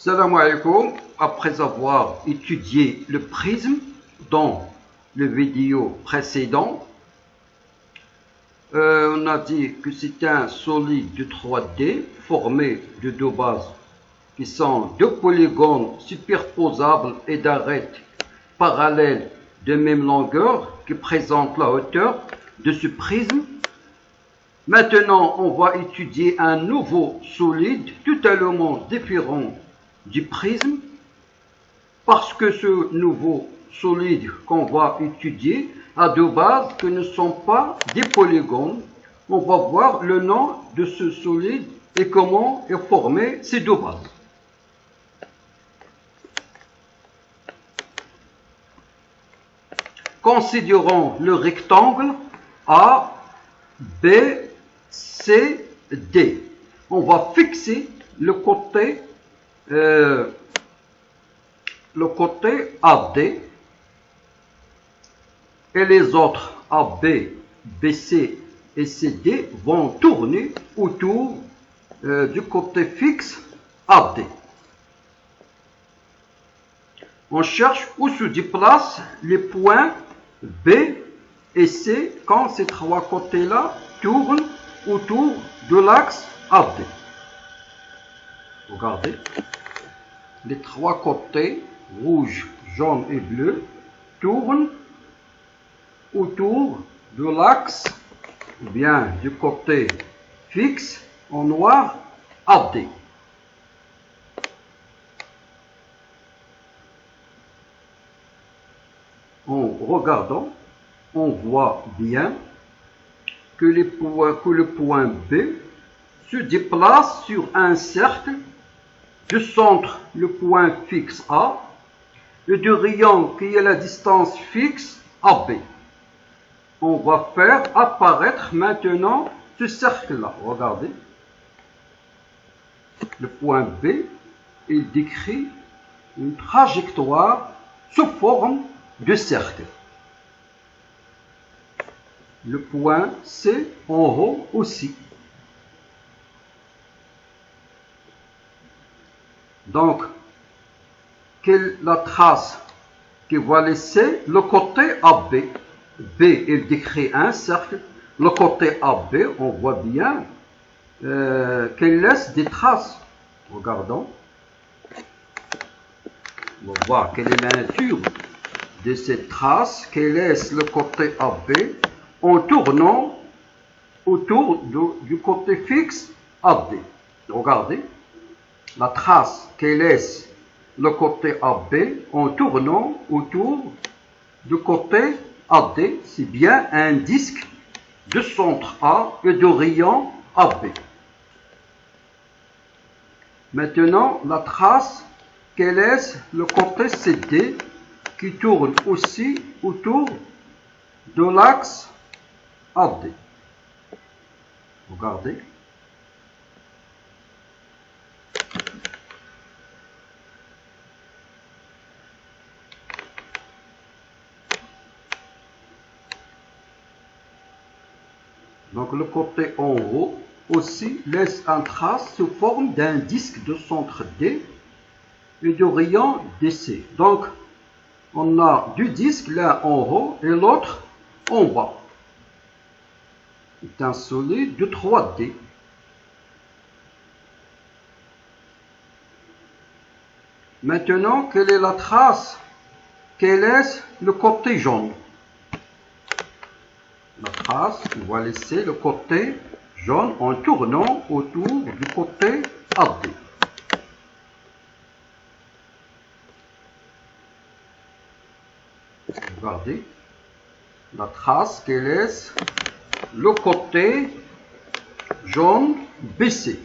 Salam alaikum. Après avoir étudié le prisme dans le vidéo précédent, on a dit que c'est un solide de 3D formé de deux bases qui sont deux polygones superposables et d'arêtes parallèles de même longueur qui présentent la hauteur de ce prisme. Maintenant, on va étudier un nouveau solide totalement différent du prisme, parce que ce nouveau solide qu'on va étudier a deux bases qui ne sont pas des polygones. On va voir le nom de ce solide et comment est formé ces deux bases. Considérons le rectangle A, B, C, D. On va fixer le côté AD et les autres AB, BC et CD vont tourner autour du côté fixe AD. On cherche où se déplacent les points B et C quand ces trois côtés-là tournent autour de l'axe AD. Regardez, les trois côtés, rouge, jaune et bleu, tournent autour de l'axe, ou bien du côté fixe en noir, AD. En regardant, on voit bien que le point B se déplace sur un cercle du centre, le point fixe A, et du rayon qui est la distance fixe AB. On va faire apparaître maintenant ce cercle-là. Regardez. Le point B, il décrit une trajectoire sous forme de cercle. Le point C en haut aussi. Donc, quelle est la trace qui va laisser le côté AB? B, il décrit un cercle. Le côté AB, on voit bien qu'il laisse des traces. Regardons. On va voir quelle est la nature de cette trace qui laisse le côté AB en tournant autour du côté fixe AB. Regardez. La trace qui laisse le côté AB en tournant autour du côté AD, c'est bien un disque de centre A et de rayon AB. Maintenant, la trace qui laisse le côté CD qui tourne aussi autour de l'axe AD. Regardez. Donc le côté en haut aussi laisse une trace sous forme d'un disque de centre D et de rayon DC. Donc on a deux disques, l'un en haut et l'autre en bas. C'est un solide de 3D. Maintenant, quelle est la trace qui laisse le côté jaune? La trace, on va laisser le côté jaune en tournant autour du côté AD. Regardez la trace qui laisse le côté jaune BC.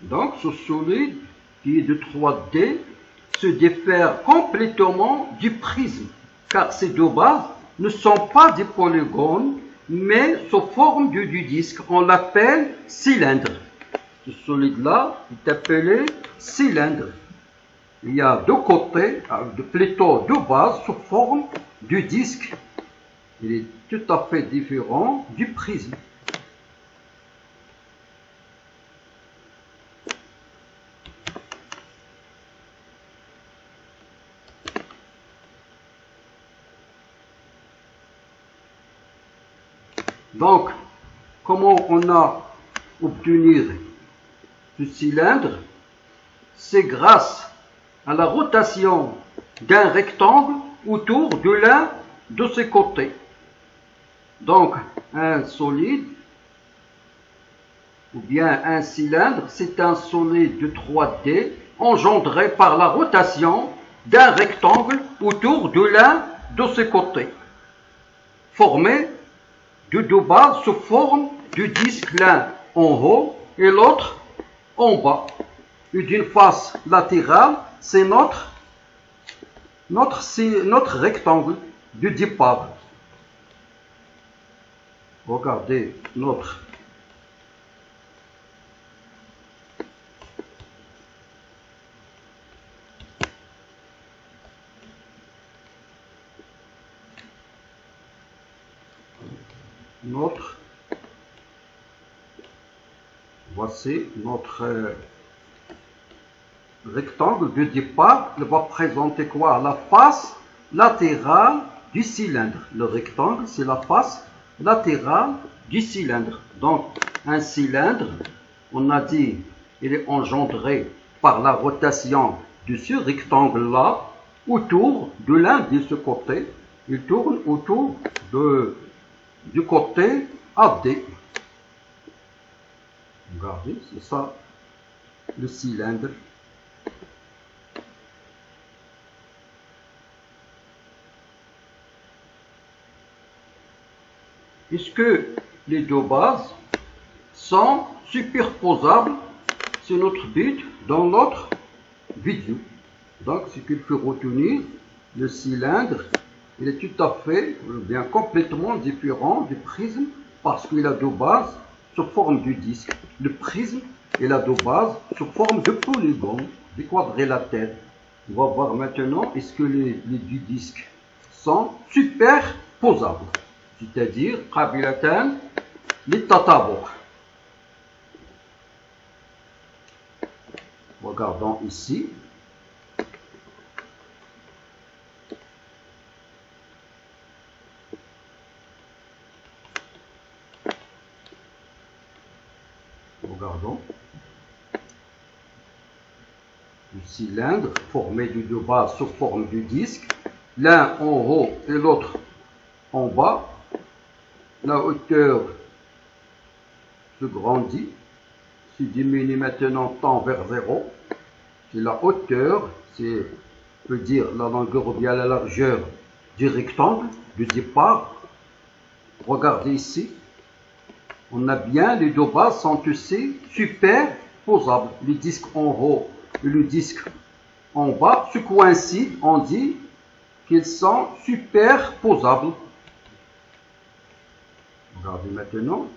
Donc ce solide qui est de 3D se diffère complètement du prisme, car ces deux bases ne sont pas des polygones, mais sous forme du disque. On l'appelle cylindre. Ce solide-là est appelé cylindre. Il y a deux côtés, plutôt deux bases sous forme du disque. il est tout à fait différent du prisme. Donc, comment on a obtenu ce cylindre? C'est grâce à la rotation d'un rectangle autour de l'un de ses côtés. Donc, un solide ou bien un cylindre, c'est un solide de 3D engendré par la rotation d'un rectangle autour de l'un de ses côtés, formé de deux bases sous forme de disque, l'un en haut et l'autre en bas. Et d'une face latérale, c'est notre rectangle de départ. Regardez notre voici notre rectangle de départ. Il va présenter quoi? La face latérale du cylindre. Le rectangle, c'est la face latérale du cylindre. Donc, un cylindre, on a dit, il est engendré par la rotation de ce rectangle-là autour de l'un de ce côté. Il tourne autour du côté AD. Regardez, c'est ça, le cylindre. Est-ce que les deux bases sont superposables? C'est notre but dans notre vidéo. Donc, ce qu'il faut retenir, le cylindre, il est tout à fait, bien complètement différent du prisme parce qu'il a deux bases sous forme de disque. Le prisme, il a deux bases sous forme de polygone, des quadrilatères. On va voir maintenant est-ce que les deux disques sont superposables, c'est-à-dire قابلتان للتطابق. Regardons ici. Regardons. Le cylindre formé de deux bases sous forme de disque, l'un en haut et l'autre en bas. La hauteur se grandit, se diminue maintenant, tend vers 0. C'est la hauteur, c'est peut dire la longueur ou bien la largeur du rectangle de départ. Regardez ici, on a bien les deux bases sont aussi superposables. Le disque en haut et le disque en bas se coïncident, on dit qu'ils sont superposables. Regardez maintenant,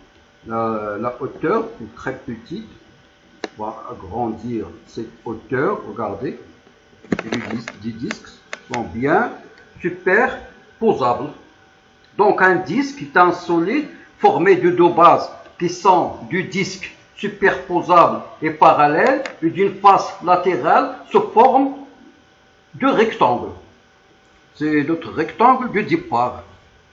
la hauteur est très petite. On va agrandir cette hauteur. Regardez, les disques sont bien superposables. Donc un disque est un solide formé de deux bases qui sont du disque superposable et parallèle et d'une face latérale sous forme de rectangle. C'est notre rectangle de départ.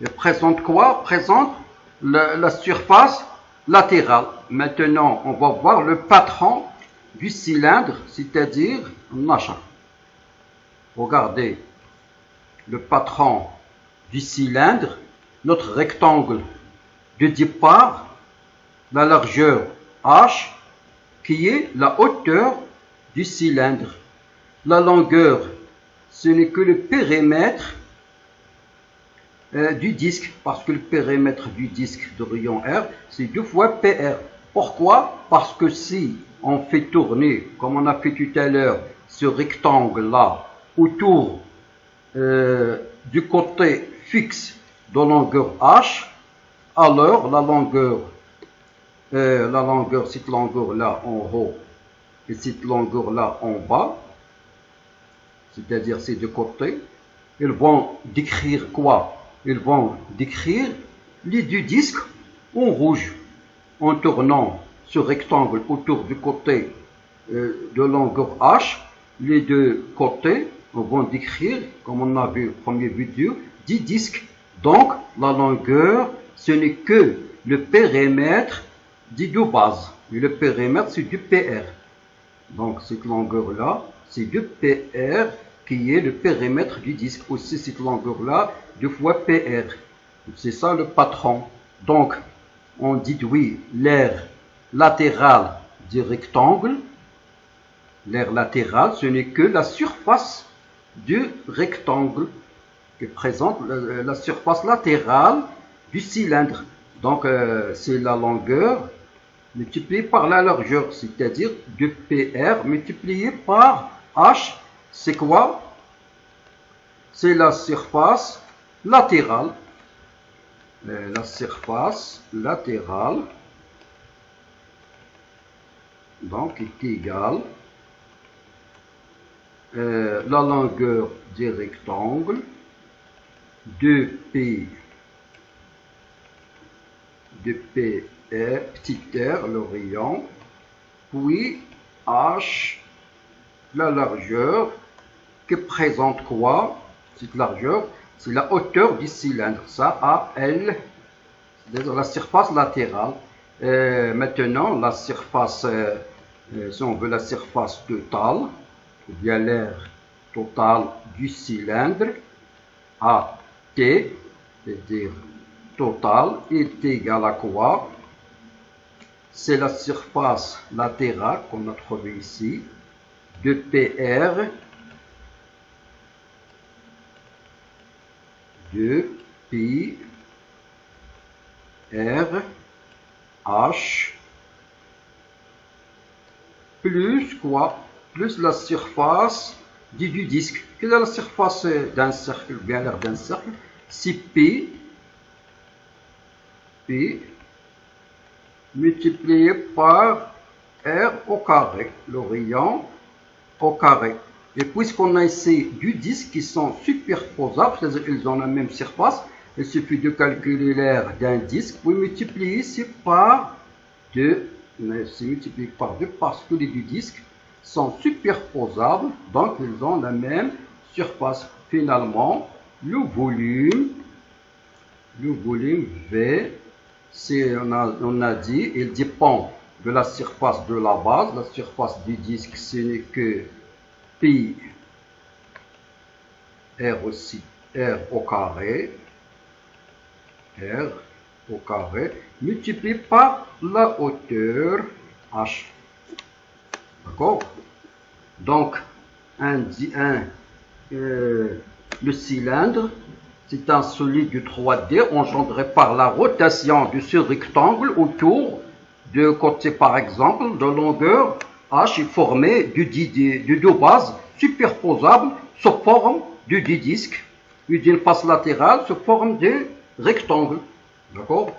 Il présente quoi? Présente la surface latérale. Maintenant, on va voir le patron du cylindre, c'est-à-dire machin. Regardez le patron du cylindre, notre rectangle de départ, la largeur H, qui est la hauteur du cylindre. La longueur, ce n'est que le périmètre du disque, parce que le périmètre du disque de rayon R, c'est 2 fois PR. Pourquoi? Parce que si on fait tourner, comme on a fait tout à l'heure, ce rectangle-là autour du côté fixe de longueur H, alors la longueur, cette longueur-là en haut et cette longueur-là en bas, c'est-à-dire ces deux côtés, ils vont décrire quoi? ils vont décrire les deux disques en rouge, en tournant ce rectangle autour du côté de longueur H. Les deux côtés vont décrire, comme on a vu au premier vidéo, 10 disques. Donc, la longueur, ce n'est que le périmètre des deux bases. Et le périmètre, c'est du PR. Donc, cette longueur-là, c'est du PR qui est le périmètre du disque. Aussi, cette longueur-là, 2 fois PR. C'est ça le patron. Donc, on déduit l'aire latérale du rectangle. L'aire latérale, ce n'est que la surface du rectangle qui présente la surface latérale du cylindre. Donc, c'est la longueur multipliée par la largeur, c'est-à-dire 2PR multiplié par H. C'est quoi? C'est la surface latérale. La surface latérale, donc, est égale la longueur du rectangle, 2P, petit r, le rayon, puis H, la largeur, qui présente quoi? Cette largeur, c'est la hauteur du cylindre, ça, AL, c'est-à-dire la surface latérale. Maintenant, la surface, si on veut la surface totale, ou bien l'aire totale du cylindre, AT, c'est-à-dire total, est égal à quoi? C'est la surface latérale qu'on a trouvée ici, de PR, de pi R H plus quoi? Plus la surface du disque. Quelle est la surface d'un cercle, bien l'aire d'un cercle? C'est P multiplié par R au carré, le rayon au carré. Et puisqu'on a ici deux disques qui sont superposables, c'est-à-dire qu'ils ont la même surface, il suffit de calculer l'aire d'un disque, puis multiplier ici par 2. C'est multiplié par 2 parce que les deux disques sont superposables, donc ils ont la même surface. Finalement, le volume V, on a dit, il dépend de la surface de la base. La surface du disque, ce n'est que pi R aussi, R au carré, multiplié par la hauteur H. D'accord? Donc, le cylindre, c'est un solide de 3D engendré par la rotation de ce rectangle autour de côté, par exemple, de longueur H est formé de deux bases superposables sous forme de deux disques. Et d'une face latérale sous forme de rectangle. D'accord?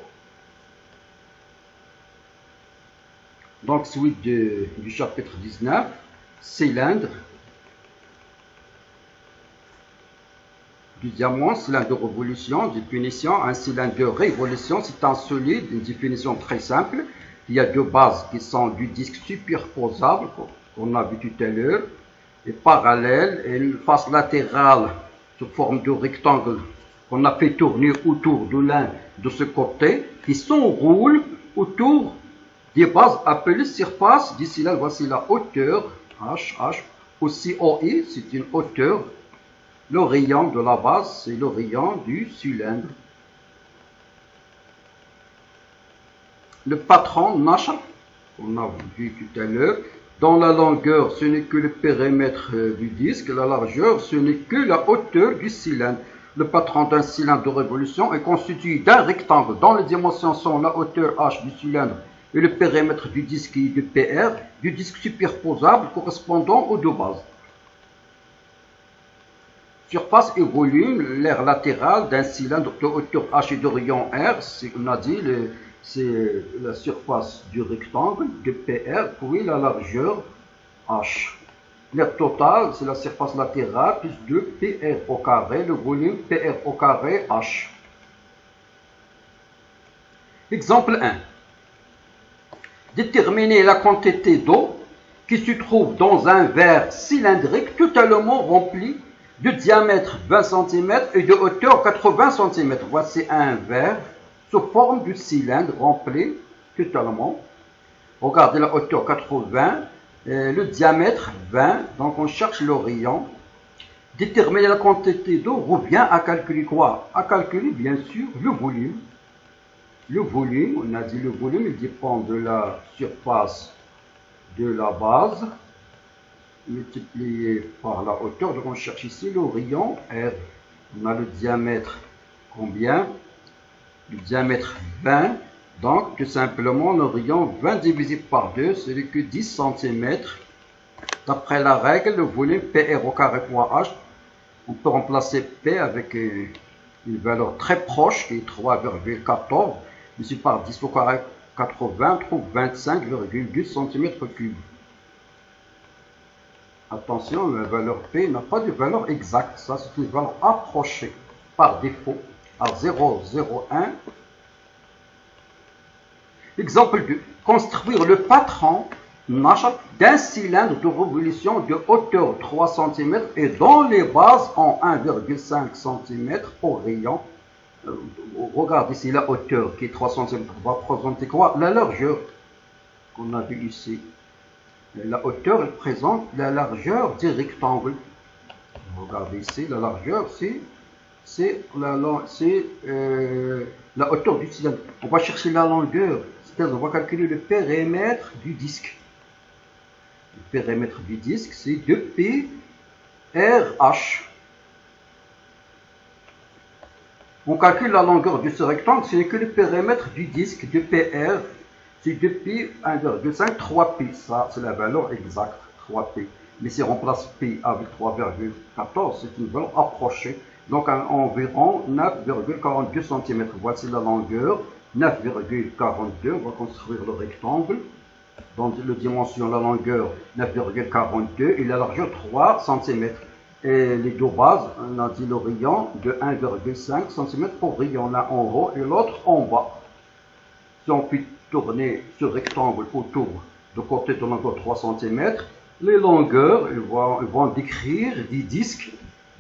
Donc, suite du chapitre 19, cylindre. Deuxièmement, cylindre de révolution, définition. Un cylindre de révolution, c'est un solide, une définition très simple. Il y a deux bases qui sont du disque superposable, qu'on a vu tout à l'heure, et parallèle, et une face latérale sous forme de rectangle qu'on a fait tourner autour de l'un de ce côté, qui s'enroule autour des bases appelées surface du cylindre. Voici la hauteur, H, aussi OI, c'est une hauteur. Le rayon de la base, c'est le rayon du cylindre. Le patron Nash, qu'on a vu tout à l'heure, dans la longueur, ce n'est que le périmètre du disque. La largeur, ce n'est que la hauteur du cylindre. Le patron d'un cylindre de révolution est constitué d'un rectangle dont les dimensions sont la hauteur H du cylindre et le périmètre du disque est de PR, du disque superposable correspondant aux deux bases. Surface et volume, l'aire latérale d'un cylindre de hauteur H et de rayon R, on a dit, c'est la surface du rectangle de PR, puis la largeur H. L'air total, c'est la surface latérale plus 2 PR au carré, le volume PR au carré H. Exemple 1. Déterminer la quantité d'eau qui se trouve dans un verre cylindrique totalement rempli de diamètre 20 cm et de hauteur 80 cm. Voici un verre sous forme de cylindre rempli totalement. Regardez la hauteur 80, le diamètre 20, donc on cherche le rayon. Déterminer la quantité d'eau revient à calculer quoi? À calculer bien sûr le volume. Le volume, on a dit le volume, il dépend de la surface de la base multiplié par la hauteur. Donc on cherche ici le rayon R. On a le diamètre combien? Le diamètre 20. Donc tout simplement le rayon 20 divisé par 2, c'est que 10 cm. D'après la règle, le volume PR au carré fois H, on peut remplacer P avec une valeur très proche qui est 3,14. Ici par 10 au carré 80, on trouve 25,2 cm3. Attention, la valeur P n'a pas de valeur exacte. Ça, c'est une valeur approchée par défaut à 0,01. Exemple 2. Construire le patron d'un cylindre de révolution de hauteur 3 cm et dont les bases ont 1,5 cm au rayon. Regardez ici la hauteur qui est 3 cm. Va représenter quoi? La largeur qu'on a vu ici. La hauteur elle présente la largeur du rectangle. Regardez ici, la largeur c'est la hauteur du cylindre. On va chercher la longueur, c'est-à-dire on va calculer le périmètre du disque. Le périmètre du disque c'est 2π RH. On calcule la longueur de ce rectangle, c'est que le périmètre du disque de PR, c'est 2π, 1,5, 3π. Ça, c'est la valeur exacte, 3π. Mais si on remplace P avec 3,14, c'est une valeur approchée. Donc, environ 9,42 cm. Voici la longueur, 9,42. On va construire le rectangle. Dans la dimension, la longueur, 9,42 et la largeur, 3 cm. Et les deux bases, on a dit le rayon de 1,5 cm pour rayon, l'un en haut et l'autre en bas. Si on peut tourner ce rectangle autour de côté de longueur 3 cm, les longueurs vont décrire des disques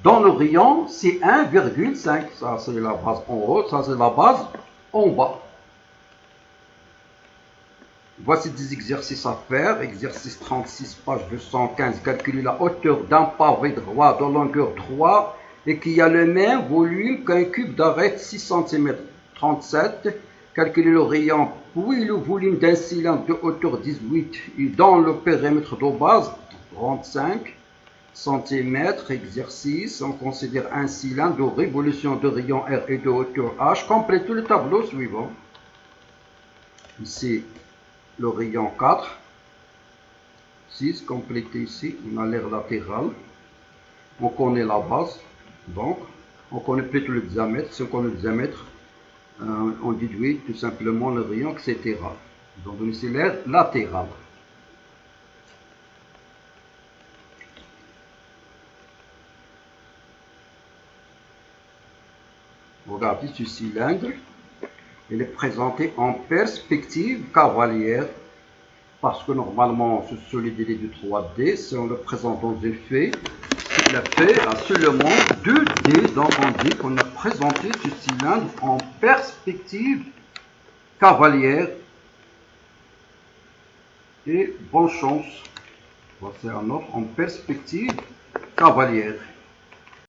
dans le rayon, c'est 1,5. Ça, c'est la base en haut, ça, c'est la base en bas. Voici des exercices à faire. Exercice 36, page 215. Calculer la hauteur d'un pavé droit de longueur 3 et qui a le même volume qu'un cube d'arête 6 cm. 37. Calculer le rayon puis le volume d'un cylindre de hauteur 18 et dans le périmètre de base 35 cm. Exercice. On considère un cylindre de révolution de rayon R et de hauteur H. Complétez le tableau suivant. Ici, le rayon 4, 6, complété ici, on a l'air latéral, on connaît la base, donc on connaît plutôt le diamètre, si on connaît le diamètre, on déduit tout simplement le rayon, etc. Donc ici l'air latéral. Regardez ce cylindre. Il est présenté en perspective cavalière parce que normalement ce solidité de 3D, si on le présente dans un fait, la fait a seulement 2D, donc on dit qu'on a présenté ce cylindre en perspective cavalière. Et bonne chance, voici un autre en perspective cavalière.